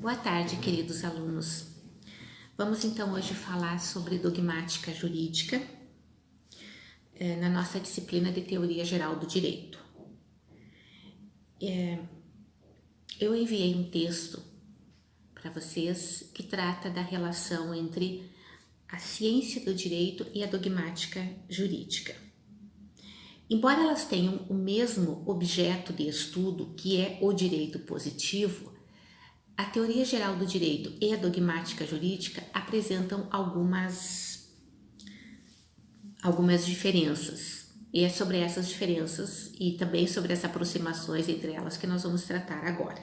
Boa tarde, queridos alunos. Vamos então hoje falar sobre dogmática jurídica na nossa disciplina de Teoria Geral do Direito. Eu enviei um texto para vocês que trata da relação entre a ciência do direito e a dogmática jurídica. Embora elas tenham o mesmo objeto de estudo, que é o direito positivo, a teoria geral do direito e a dogmática jurídica apresentam algumas diferenças. E é sobre essas diferenças e também sobre as aproximações entre elas que nós vamos tratar agora.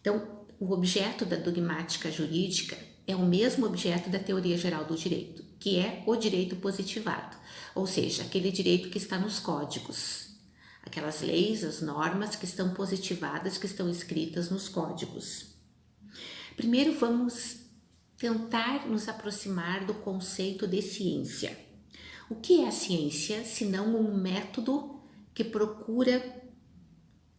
Então, o objeto da dogmática jurídica é o mesmo objeto da teoria geral do direito, que é o direito positivado, ou seja, aquele direito que está nos códigos, aquelas leis, as normas que estão positivadas, que estão escritas nos códigos. Primeiro vamos tentar nos aproximar do conceito de ciência. O que é a ciência, senão um método que procura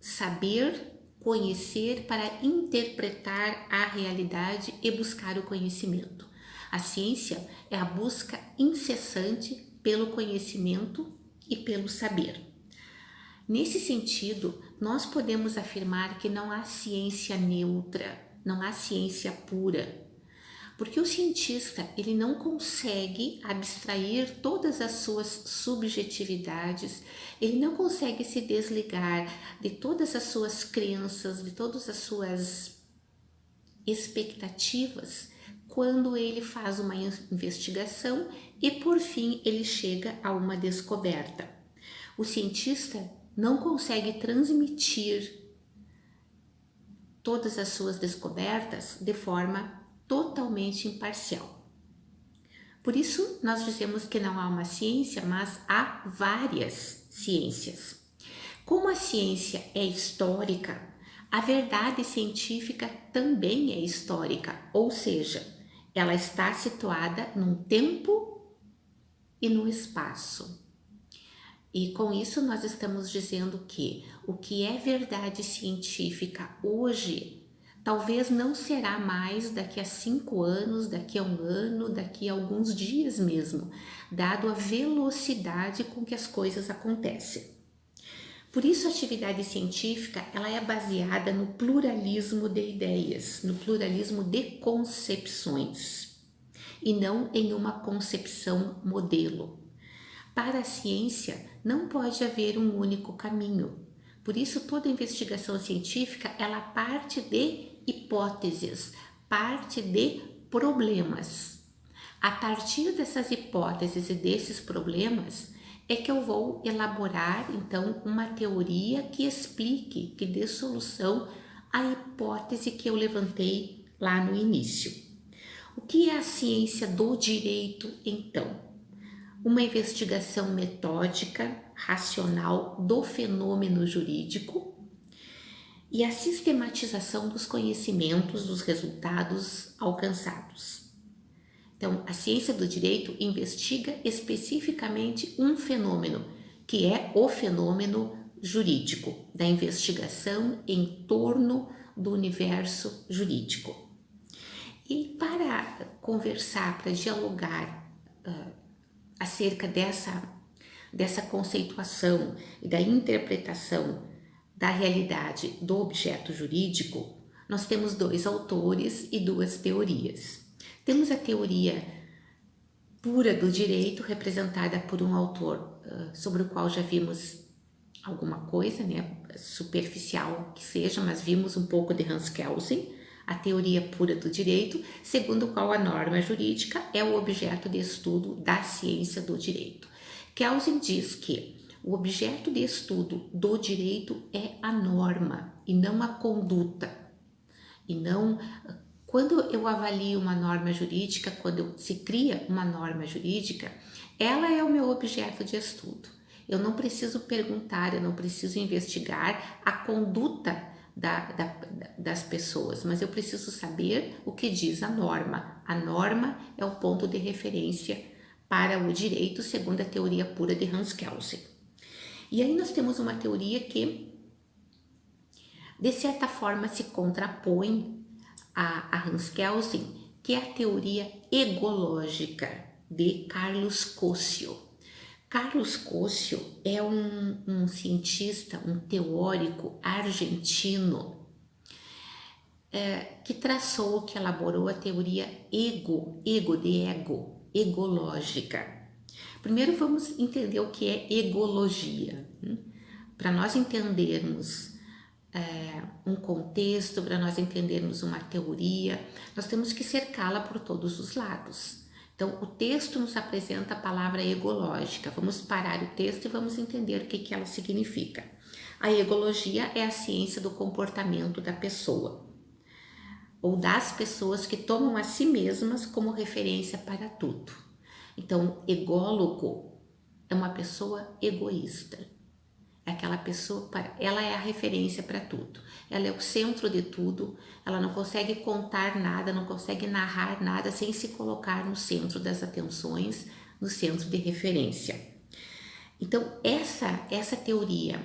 saber, conhecer para interpretar a realidade e buscar o conhecimento? A ciência é a busca incessante pelo conhecimento e pelo saber. Nesse sentido, nós podemos afirmar que não há ciência neutra, não há ciência pura, porque o cientista ele não consegue abstrair todas as suas subjetividades, ele não consegue se desligar de todas as suas crenças, de todas as suas expectativas, quando ele faz uma investigação e por fim ele chega a uma descoberta. O cientista não consegue transmitir todas as suas descobertas de forma totalmente imparcial. Por isso, nós dizemos que não há uma ciência, mas há várias ciências. Como a ciência é histórica, a verdade científica também é histórica, ou seja, ela está situada num tempo e no espaço. E com isso nós estamos dizendo que o que é verdade científica hoje talvez não será mais daqui a 5 anos, daqui a um ano, daqui a alguns dias mesmo, dado a velocidade com que as coisas acontecem. Por isso a atividade científica ela é baseada no pluralismo de ideias, no pluralismo de concepções, e não em uma concepção modelo. Para a ciência não pode haver um único caminho. Por isso toda investigação científica ela parte de hipóteses, parte de problemas. A partir dessas hipóteses e desses problemas é que eu vou elaborar então uma teoria que explique, que dê solução à hipótese que eu levantei lá no início. O que é a ciência do direito então? Uma investigação metódica, racional do fenômeno jurídico e a sistematização dos conhecimentos, dos resultados alcançados. Então, a ciência do direito investiga especificamente um fenômeno, que é o fenômeno jurídico, da investigação em torno do universo jurídico. E para conversar, para dialogar acerca dessa conceituação e da interpretação da realidade do objeto jurídico, nós temos 2 autores e 2 teorias. Temos a teoria pura do direito, representada por um autor sobre o qual já vimos alguma coisa, né, superficial que seja, mas vimos um pouco de Hans Kelsen, a teoria pura do direito, segundo o qual a norma jurídica é o objeto de estudo da ciência do direito. Kelsen diz que o objeto de estudo do direito é a norma e não a conduta. E não, quando eu avalio uma norma jurídica, quando se cria uma norma jurídica, ela é o meu objeto de estudo. Eu não preciso perguntar, eu não preciso investigar a conduta das pessoas, mas eu preciso saber o que diz a norma. A norma é o ponto de referência para o direito, segundo a teoria pura de Hans Kelsen. E aí nós temos uma teoria que, de certa forma, se contrapõe a Hans Kelsen, que é a teoria egológica de Carlos Coccio. Carlos Coccio é um cientista, um teórico argentino que traçou, que elaborou a teoria egológica. Primeiro vamos entender o que é egologia. Para nós entendermos um contexto, para nós entendermos uma teoria, nós temos que cercá-la por todos os lados. Então, o texto nos apresenta a palavra egológica. Vamos parar o texto e vamos entender o que ela significa. A egologia é a ciência do comportamento da pessoa, ou das pessoas que tomam a si mesmas como referência para tudo. Então, ególogo é uma pessoa egoísta. É aquela pessoa, ela é a referência para tudo. Ela é o centro de tudo, ela não consegue contar nada, não consegue narrar nada sem se colocar no centro das atenções, no centro de referência. Então, essa teoria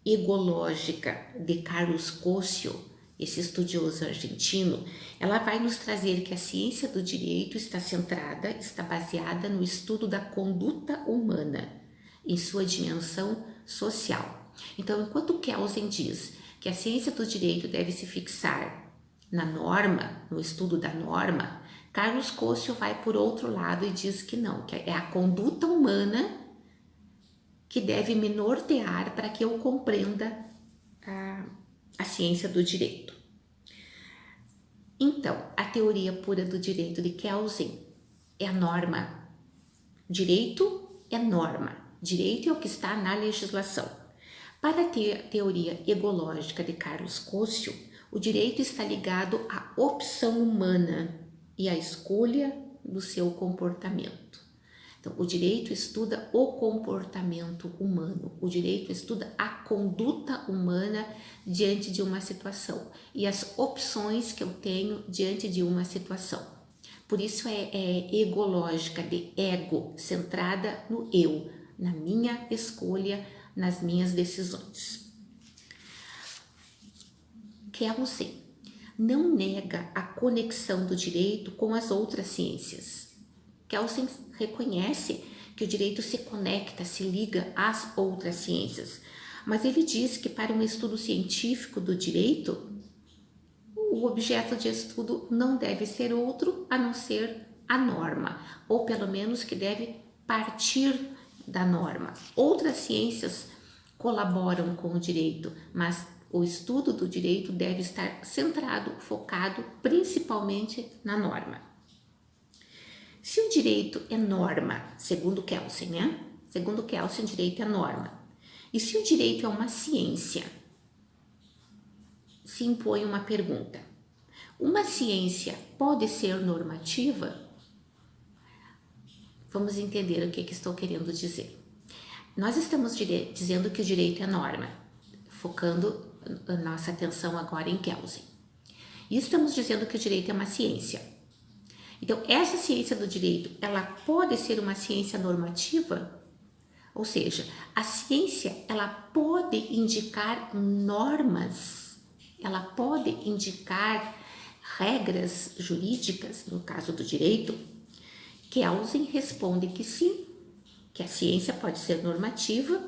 egológica de Carlos Coccio, esse estudioso argentino, ela vai nos trazer que a ciência do direito está centrada, está baseada no estudo da conduta humana, em sua dimensão social. Então, enquanto Kelsen diz que a ciência do direito deve se fixar na norma, no estudo da norma, Carlos Coccio vai por outro lado e diz que não, que é a conduta humana que deve me nortear para que eu compreenda a ciência do direito. Então, a teoria pura do direito de Kelsen é a norma. Direito é norma. Direito é o que está na legislação. Para a teoria egológica de Carlos Coccio, o direito está ligado à opção humana e à escolha do seu comportamento. Então, o direito estuda o comportamento humano, o direito estuda a conduta humana diante de uma situação e as opções que eu tenho diante de uma situação. Por isso é egológica, de ego, centrada no eu, na minha escolha, nas minhas decisões. Kelsen não nega a conexão do direito com as outras ciências. Kelsen reconhece que o direito se conecta, se liga às outras ciências, mas ele diz que para um estudo científico do direito, o objeto de estudo não deve ser outro a não ser a norma, ou pelo menos que deve partir da norma. Outras ciências colaboram com o direito, mas o estudo do direito deve estar centrado, focado principalmente na norma. Se o direito é norma, segundo Kelsen, né? Segundo Kelsen, o direito é norma. E se o direito é uma ciência, se impõe uma pergunta. Uma ciência pode ser normativa? Vamos entender o que estou querendo dizer. Nós estamos dizendo que o direito é norma, focando a nossa atenção agora em Kelsen. E estamos dizendo que o direito é uma ciência. Então, essa ciência do direito, ela pode ser uma ciência normativa? Ou seja, a ciência, ela pode indicar normas, ela pode indicar regras jurídicas, no caso do direito. Kelsen responde que sim, que a ciência pode ser normativa,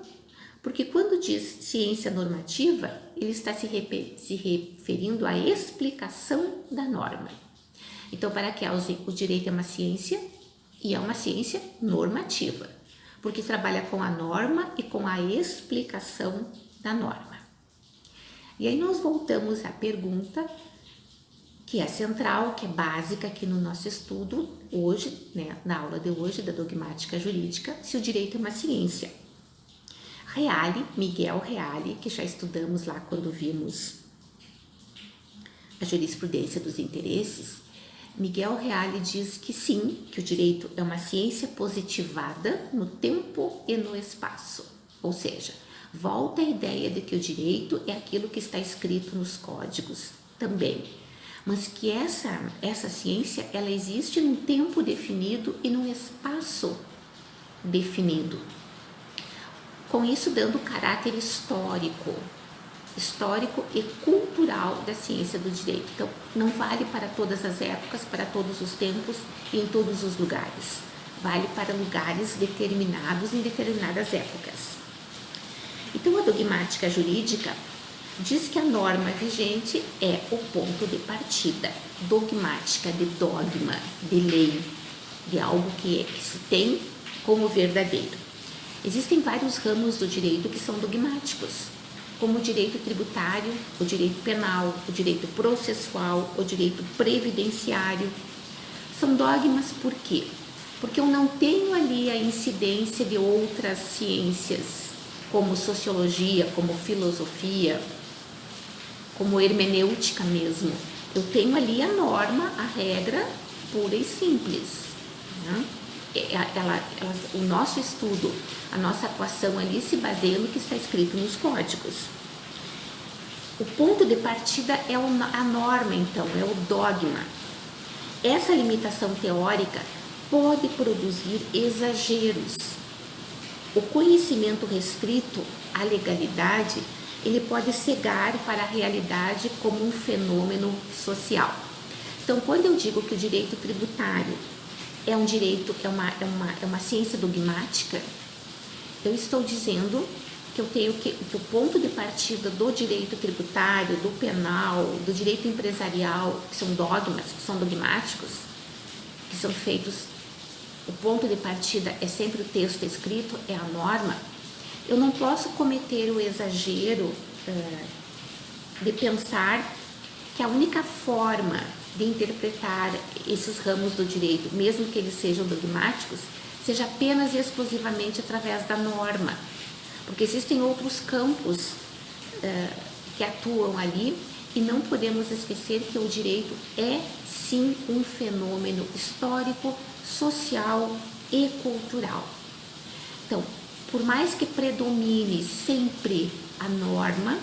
porque quando diz ciência normativa, ele está se referindo à explicação da norma. Então, para Kelsen, o direito é uma ciência e é uma ciência normativa, porque trabalha com a norma e com a explicação da norma. E aí nós voltamos à pergunta que é central, que é básica aqui no nosso estudo hoje, né, na aula de hoje da dogmática jurídica, se o direito é uma ciência. Miguel Reale, que já estudamos lá quando vimos a jurisprudência dos interesses, Miguel Reale diz que sim, que o direito é uma ciência positivada no tempo e no espaço, ou seja, volta a ideia de que o direito é aquilo que está escrito nos códigos também, mas que essa ciência, ela existe num tempo definido e num espaço definido. Com isso, dando caráter histórico histórico e cultural da ciência do direito. Então, não vale para todas as épocas, para todos os tempos e em todos os lugares. Vale para lugares determinados em determinadas épocas. Então, a dogmática jurídica diz que a norma vigente é o ponto de partida. Dogmática, de dogma, de lei, de algo que se tem como verdadeiro. Existem vários ramos do direito que são dogmáticos, como o direito tributário, o direito penal, o direito processual, o direito previdenciário. São dogmas por quê? Porque eu não tenho ali a incidência de outras ciências, como sociologia, como filosofia, como hermenêutica mesmo. Eu tenho ali a norma, a regra pura e simples, né? O nosso estudo, a nossa atuação ali se baseia no que está escrito nos códigos. O ponto de partida é a norma, então, é o dogma. Essa limitação teórica pode produzir exageros. O conhecimento restrito à legalidade, ele pode cegar para a realidade como um fenômeno social. Então, quando eu digo que o direito tributário é um direito, é uma ciência dogmática, eu estou dizendo que eu tenho que o ponto de partida do direito tributário, do penal, do direito empresarial, que são dogmas, que são dogmáticos, que são feitos, o ponto de partida é sempre o texto escrito, é a norma. Eu não posso cometer o exagero de pensar que a única forma de interpretar esses ramos do direito, mesmo que eles sejam dogmáticos, seja apenas e exclusivamente através da norma, porque existem outros campos que atuam ali e não podemos esquecer que o direito é sim um fenômeno histórico, social e cultural. Então, por mais que predomine sempre a norma,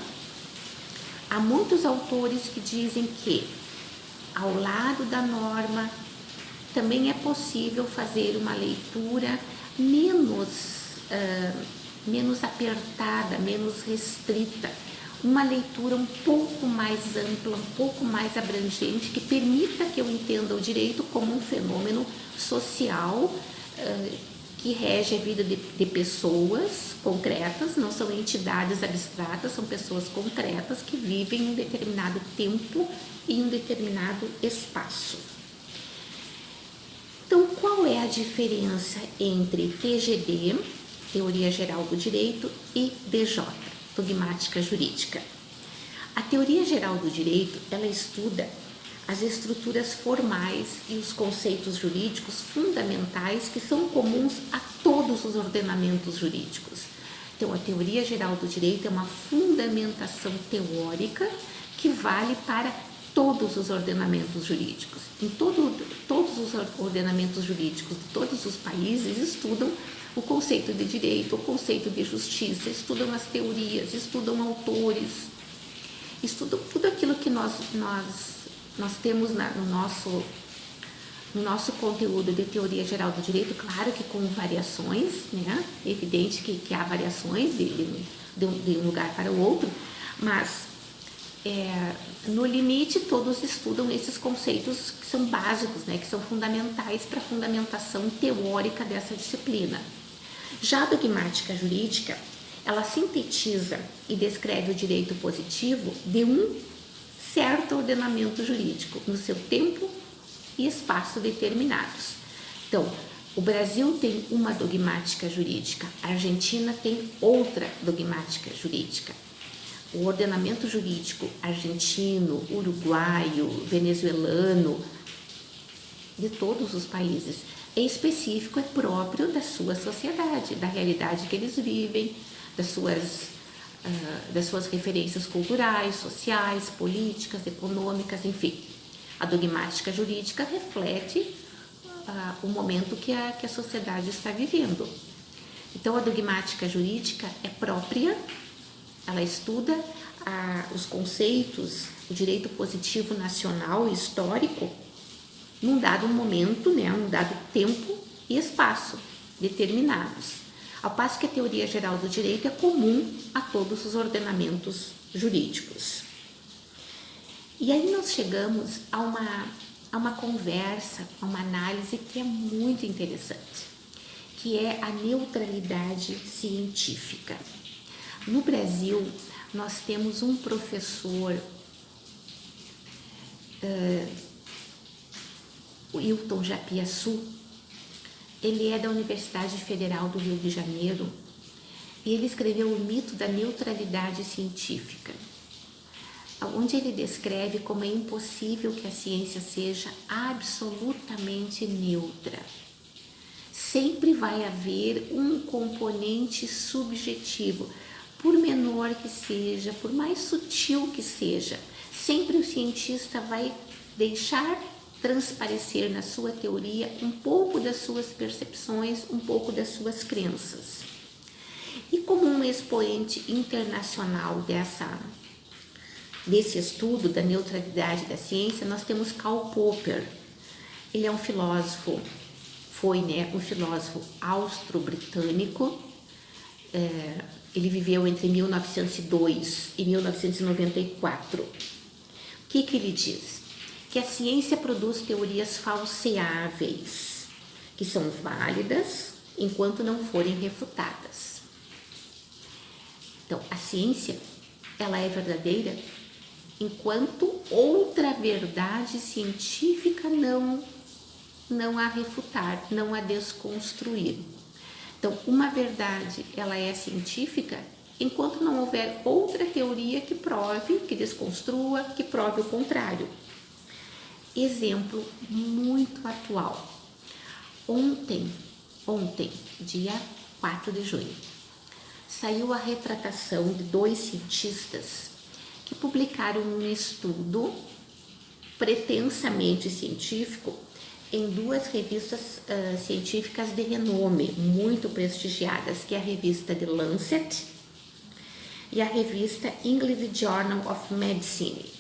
há muitos autores que dizem que ao lado da norma também é possível fazer uma leitura menos apertada, menos restrita, uma leitura um pouco mais ampla, um pouco mais abrangente, que permita que eu entenda o direito como um fenômeno social que rege a vida de pessoas concretas, não são entidades abstratas, são pessoas concretas que vivem em um determinado tempo e em um determinado espaço. Então, qual é a diferença entre TGD, Teoria Geral do Direito, e DJ, Dogmática Jurídica? A Teoria Geral do Direito, ela estuda as estruturas formais e os conceitos jurídicos fundamentais que são comuns a todos os ordenamentos jurídicos. Então, a Teoria Geral do Direito é uma fundamentação teórica que vale para todos os ordenamentos jurídicos. Em todos os ordenamentos jurídicos de todos os países estudam o conceito de direito, o conceito de justiça, estudam as teorias, estudam autores, estudam tudo aquilo que nós temos no nosso conteúdo de Teoria Geral do Direito, claro que com variações, né? É evidente que há variações de um lugar para o outro, mas no limite todos estudam esses conceitos que são básicos, né? Que são fundamentais para a fundamentação teórica dessa disciplina. Já a dogmática jurídica, ela sintetiza e descreve o direito positivo de um certo ordenamento jurídico, no seu tempo e espaço determinados. Então, o Brasil tem uma dogmática jurídica, a Argentina tem outra dogmática jurídica. O ordenamento jurídico argentino, uruguaio, venezuelano, de todos os países, é específico, é próprio da sua sociedade, da realidade que eles vivem, das suas referências culturais, sociais, políticas, econômicas, enfim. A dogmática jurídica reflete o momento que a sociedade está vivendo. Então, a dogmática jurídica é própria, ela estuda os conceitos, o direito positivo nacional e histórico, num dado momento, né, num dado tempo e espaço determinados. Ao passo que a Teoria Geral do Direito é comum a todos os ordenamentos jurídicos. E aí nós chegamos a uma conversa, a uma análise que é muito interessante, que é a neutralidade científica. No Brasil, nós temos um professor, o Hilton Japiaçu. Ele é da Universidade Federal do Rio de Janeiro e ele escreveu o mito da neutralidade científica, onde ele descreve como é impossível que a ciência seja absolutamente neutra. Sempre vai haver um componente subjetivo, por menor que seja, por mais sutil que seja, sempre o cientista vai deixar transparecer na sua teoria um pouco das suas percepções, um pouco das suas crenças. E como um expoente internacional desse estudo da neutralidade da ciência, nós temos Karl Popper. Ele é um filósofo, um filósofo austro-britânico. Ele viveu entre 1902 e 1994. O que ele diz? Que a ciência produz teorias falseáveis, que são válidas enquanto não forem refutadas. Então, a ciência, ela é verdadeira enquanto outra verdade científica não a refutar, não a desconstruir. Então, uma verdade, ela é científica enquanto não houver outra teoria que prove, que desconstrua, que prove o contrário. Exemplo muito atual. Ontem, dia 4 de junho, saiu a retratação de 2 cientistas que publicaram um estudo pretensamente científico em 2 revistas científicas de renome, muito prestigiadas, que é a revista The Lancet e a revista English Journal of Medicine.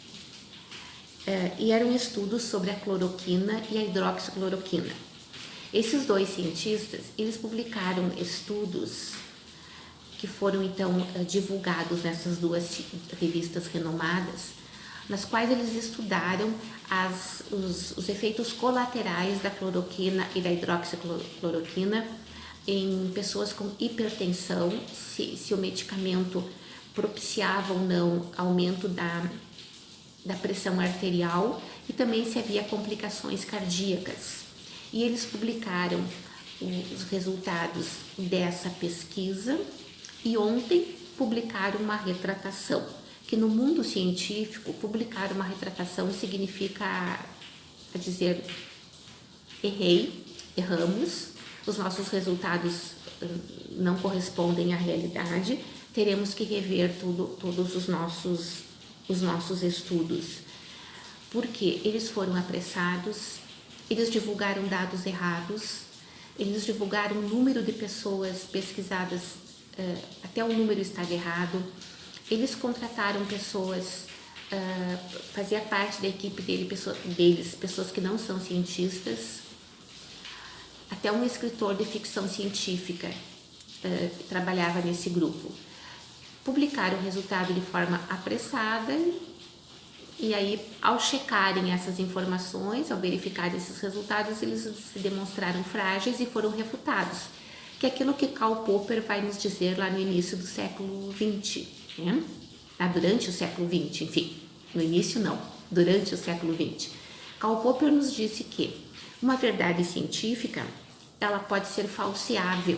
E era um estudo sobre a cloroquina e a hidroxicloroquina. Esses 2 cientistas, eles publicaram estudos que foram então divulgados nessas 2 revistas renomadas, nas quais eles estudaram os efeitos colaterais da cloroquina e da hidroxicloroquina em pessoas com hipertensão, se o medicamento propiciava ou não aumento da pressão arterial e também se havia complicações cardíacas. E eles publicaram os resultados dessa pesquisa e ontem publicaram uma retratação, que no mundo científico publicar uma retratação significa dizer erramos, os nossos resultados não correspondem à realidade, teremos que rever todos os nossos estudos, porque eles foram apressados, eles divulgaram dados errados, eles divulgaram o número de pessoas pesquisadas, até o número estava errado, eles contrataram pessoas, fazia parte da equipe deles, pessoas que não são cientistas, até um escritor de ficção científica que trabalhava nesse grupo. Publicaram o resultado de forma apressada e aí, ao checarem essas informações, ao verificarem esses resultados, eles se demonstraram frágeis e foram refutados, que é aquilo que Karl Popper vai nos dizer lá no início do século XX, né? Durante o século XX, enfim, no início não, durante o século XX. Karl Popper nos disse que uma verdade científica, ela pode ser falseável,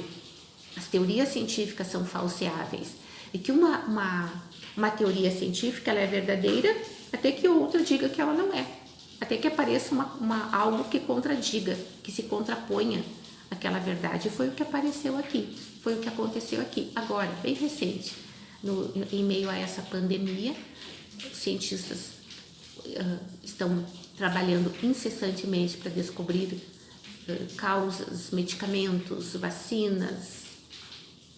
as teorias científicas são falseáveis, e que uma teoria científica ela é verdadeira até que outra diga que ela não é, até que apareça algo que contradiga, que se contraponha àquela verdade. Foi o que apareceu aqui, foi o que aconteceu aqui, agora, bem recente, em meio a essa pandemia. Os cientistas estão trabalhando incessantemente para descobrir causas, medicamentos, vacinas,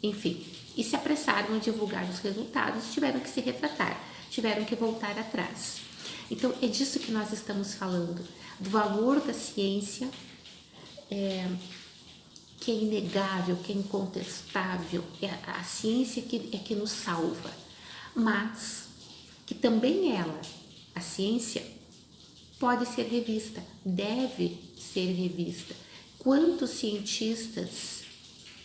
enfim, e se apressaram a divulgar os resultados, tiveram que se retratar, tiveram que voltar atrás. Então, é disso que nós estamos falando, do valor da ciência, que é inegável, que é incontestável, é a ciência que nos salva, mas que também ela, a ciência, pode ser revista, deve ser revista. Quantos cientistas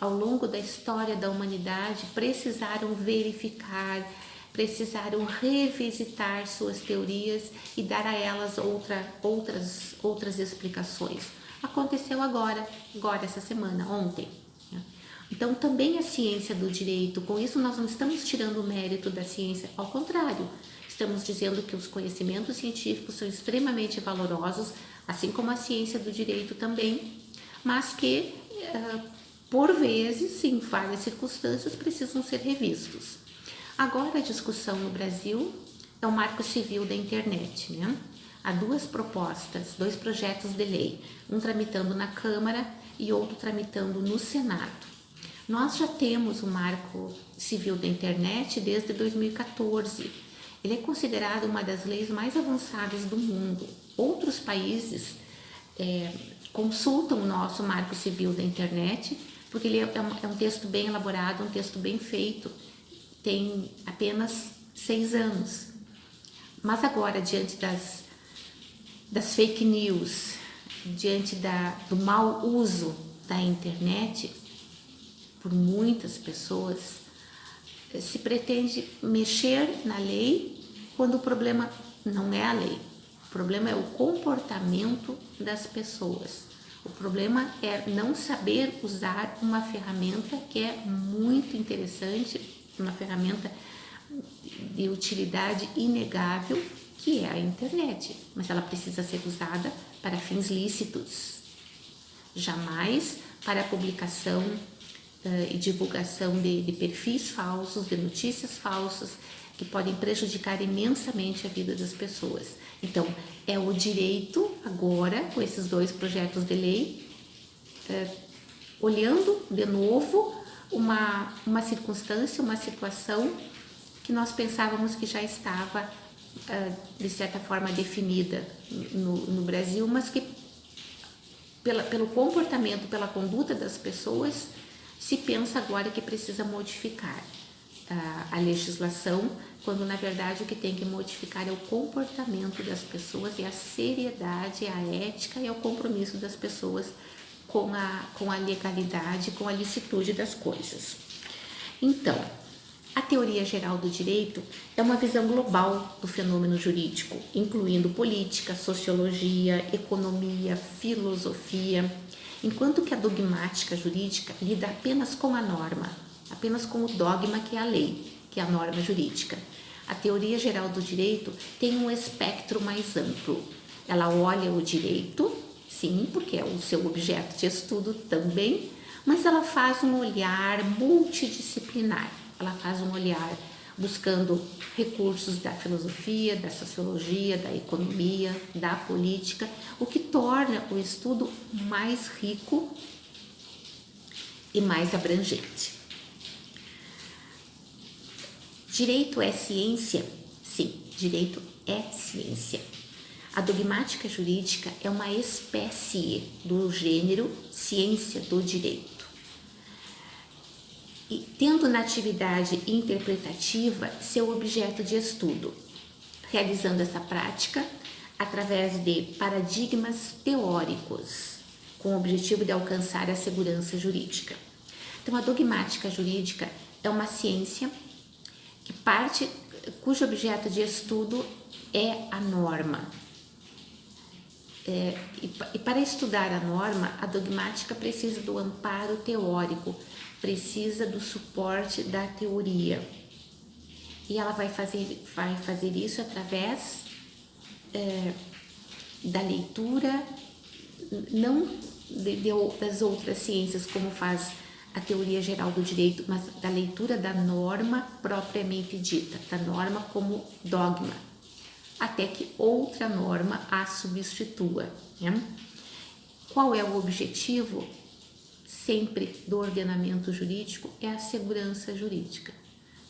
ao longo da história da humanidade precisaram verificar, precisaram revisitar suas teorias e dar a elas outras explicações. Aconteceu agora essa semana, ontem. Então também a ciência do direito, com isso nós não estamos tirando o mérito da ciência, ao contrário, estamos dizendo que os conhecimentos científicos são extremamente valorosos, assim como a ciência do direito também, mas que por vezes, em várias circunstâncias, precisam ser revistos. Agora a discussão no Brasil é o Marco Civil da Internet, né? Há duas propostas, dois projetos de lei, um tramitando na Câmara e outro tramitando no Senado. Nós já temos o Marco Civil da Internet desde 2014. Ele é considerado uma das leis mais avançadas do mundo. Outros países consultam o nosso Marco Civil da Internet, porque ele é um texto bem elaborado, um texto bem feito, tem apenas 6 anos. Mas agora, diante das fake news, diante do mau uso da internet por muitas pessoas, se pretende mexer na lei quando o problema não é a lei. O problema é o comportamento das pessoas. O problema é não saber usar uma ferramenta que é muito interessante, uma ferramenta de utilidade inegável, que é a internet, mas ela precisa ser usada para fins lícitos, jamais para a publicação e divulgação de perfis falsos, de notícias falsas, que podem prejudicar imensamente a vida das pessoas. Então, é o direito agora, com esses dois projetos de lei, olhando de novo uma circunstância, uma situação que nós pensávamos que já estava, de certa forma, definida no Brasil, mas que pelo comportamento, pela conduta das pessoas, se pensa agora que precisa modificar a legislação, quando na verdade o que tem que modificar é o comportamento das pessoas, é a seriedade, é a ética e é o compromisso das pessoas com a legalidade, com a licitude das coisas. Então, a teoria geral do direito é uma visão global do fenômeno jurídico, incluindo política, sociologia, economia, filosofia, enquanto que a dogmática jurídica lida apenas com a norma, apenas com o dogma que é a lei, que é a norma jurídica. A teoria geral do direito tem um espectro mais amplo. Ela olha o direito, sim, porque é o seu objeto de estudo também, mas ela faz um olhar multidisciplinar. Ela faz um olhar buscando recursos da filosofia, da sociologia, da economia, da política, o que torna o estudo mais rico e mais abrangente. Direito é ciência? Sim, direito é ciência. A dogmática jurídica é uma espécie do gênero ciência do direito. E tendo na atividade interpretativa seu objeto de estudo, realizando essa prática através de paradigmas teóricos, com o objetivo de alcançar a segurança jurídica. Então, a dogmática jurídica é uma ciência cujo objeto de estudo é a norma. E para estudar a norma, a dogmática precisa do amparo teórico, precisa do suporte da teoria. E ela vai fazer isso através da leitura, não das outras ciências, como faz a teoria geral do direito, mas da leitura da norma propriamente dita, da norma como dogma, até que outra norma a substitua, né? Qual é o objetivo sempre do ordenamento jurídico? É a segurança jurídica.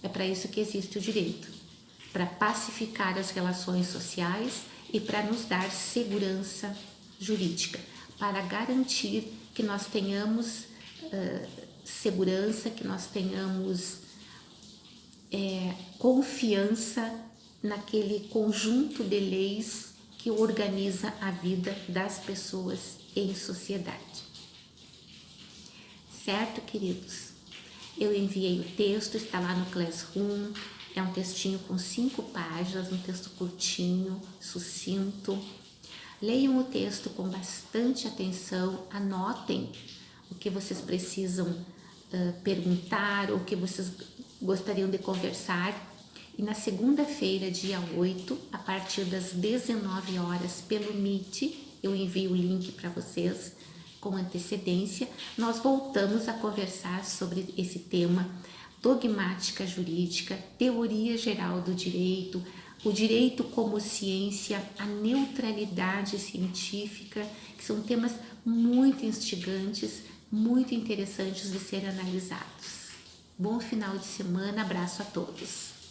É para isso que existe o direito, para pacificar as relações sociais e para nos dar segurança jurídica, para garantir que nós tenhamos segurança, que nós tenhamos confiança naquele conjunto de leis que organiza a vida das pessoas em sociedade. Certo, queridos? Eu enviei o texto, está lá no Classroom, é um textinho com 5 páginas, um texto curtinho, sucinto. Leiam o texto com bastante atenção, anotem o que vocês precisam perguntar, ou o que vocês gostariam de conversar. E na segunda-feira, dia 8, a partir das 19 horas, pelo Meet, eu envio o link para vocês com antecedência, nós voltamos a conversar sobre esse tema, dogmática jurídica, teoria geral do direito, o direito como ciência, a neutralidade científica, que são temas muito instigantes, muito interessantes de serem analisados. Bom final de semana, abraço a todos.